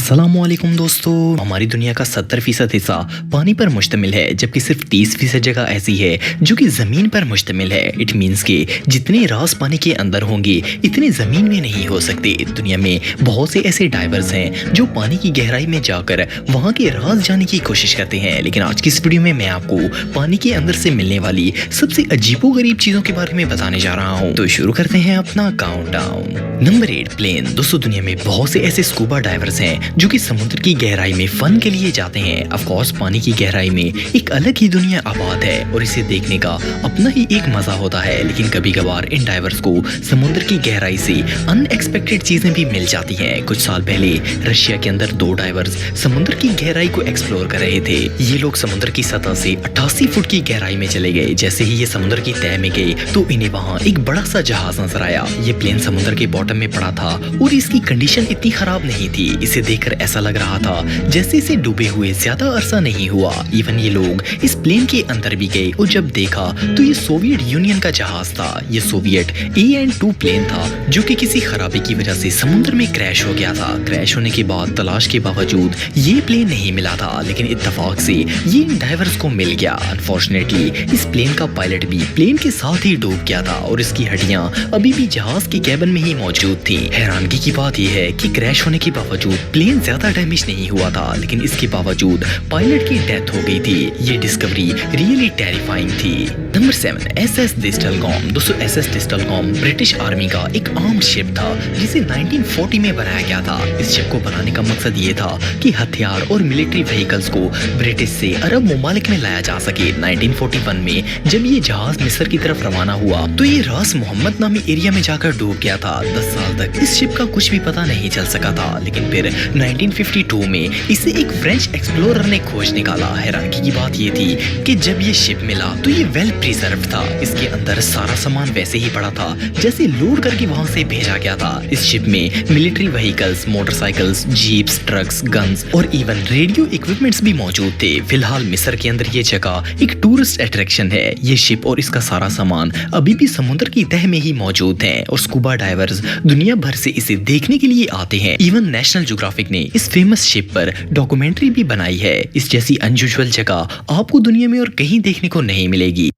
अस्सलामुअलैकुम दोस्तों, हमारी दुनिया का 70% हिस्सा पानी पर मुश्तमिल है, जबकि सिर्फ 30% जगह ऐसी है जो कि जमीन पर मुश्तमिल है। इट मीन्स कि जितने राज पानी के अंदर होंगे इतने जमीन में नहीं हो सकते। दुनिया में बहुत से ऐसे डाइवर्स हैं जो पानी की गहराई में जाकर वहाँ के राज जाने की कोशिश करते हैं, लेकिन आज की इस वीडियो में मैं आपको पानी के अंदर से मिलने वाली सबसे अजीबोगरीब चीजों के बारे में बताने जा रहा हूँ। तो शुरू करते हैं अपना काउंटडाउन। Number 8, plane. दोस्तों, दुनिया में बहुत से ऐसे स्कूबा डाइवर्स हैं जो कि समुद्र की गहराई में फन के लिए जाते हैं। ऑफ कोर्स पानी की गहराई में एक अलग ही दुनिया आबाद है और इसे देखने का अपना ही एक मजा होता है, लेकिन कभी कभार इन डाइवर्स को समुद्र की गहराई से अनएक्सपेक्टेड चीजें भी मिल जाती हैं। कुछ साल पहले रशिया के अंदर 2 डाइवर्स समुद्र की गहराई को एक्सप्लोर कर रहे थे। ये लोग समुद्र की सतह से 88 फुट की गहराई में चले गए। जैसे ही ये समुद्र की तह में गए तो इन्हें वहाँ एक बड़ा सा जहाज नजर आया। ये प्लेन समुद्र के बॉटम में पड़ा था और इसकी कंडीशन इतनी खराब नहीं थी। इसे देखकर ऐसा लग रहा था जैसे इसे डूबे हुए ज्यादा अरसा नहीं हुआ। इवन ये लोग इस प्लेन के अंदर भी गए और जब देखा तो ये सोवियत यूनियन का जहाज था। ये सोवियत AN-2 प्लेन था जो कि किसी खराबी की वजह से समुद्र में क्रैश हो गया था। क्रैश होने के बाद तलाश के बावजूद ये प्लेन नहीं मिला था, लेकिन इत्तेफाक से ये इन डाइवर्स को मिल गया। अनफॉर्चुनेटली इस प्लेन का पायलट भी प्लेन के साथ ही डूब गया था और इसकी हड्डियां अभी भी जहाज के केबिन में ही मौजूद थी। हैरानगी की बात यह है कि क्रैश होने के बावजूद प्लेन ज्यादा डैमेज नहीं हुआ था, लेकिन इसके बावजूद पायलट की डेथ हो गई थी। ये डिस्कवरी रियली टेरिफाइंग थी। Number 7, SS डिस्टलकॉम। दोस्तों, SS डिस्टलकॉम ब्रिटिश आर्मी का एक आर्म शिप था जिसे 1940 में बनाया गया था। इस शिप को बनाने का मकसद ये था कि हथियार और मिलिट्री व्हीकल्स को ब्रिटिश से अरब ममालिक में लाया जा सके। 1941 में जब ये जहाज मिस्र की तरफ रवाना हुआ तो ये रास मोहम्मद नामी एरिया में जाकर डूब गया था। 10 साल तक इस शिप का कुछ भी पता नहीं चल सका था, लेकिन फिर 1952 में इसे एक फ्रेंच एक्सप्लोरर ने खोज निकाला। हैरानगी की बात ये थी कि जब ये शिप मिला तो ये वेल प्रिजर्व था। इसके अंदर सारा सामान वैसे ही पड़ा था जैसे लोड करके वहां से भेजा गया था। इस शिप में military vehicles, motorcycles, jeeps, trucks, guns और इवन रेडियो इक्विपमेंट्स भी मौजूद थे। फिलहाल मिस्र के अंदर ये जगह एक टूरिस्ट अट्रैक्शन है। ये शिप और इसका सारा सामान अभी भी समुद्र की तह में ही मौजूद है और स्कूबा डाइवर्स दुनिया भर से इसे देखने के लिए आते हैं। इवन नेशनल ज्योग्राफिक ने इस फेमस शिप पर डॉक्यूमेंट्री भी बनाई है। इस जैसी अनयूजुअल जगह आपको दुनिया में और कहीं देखने को नहीं मिलेगी।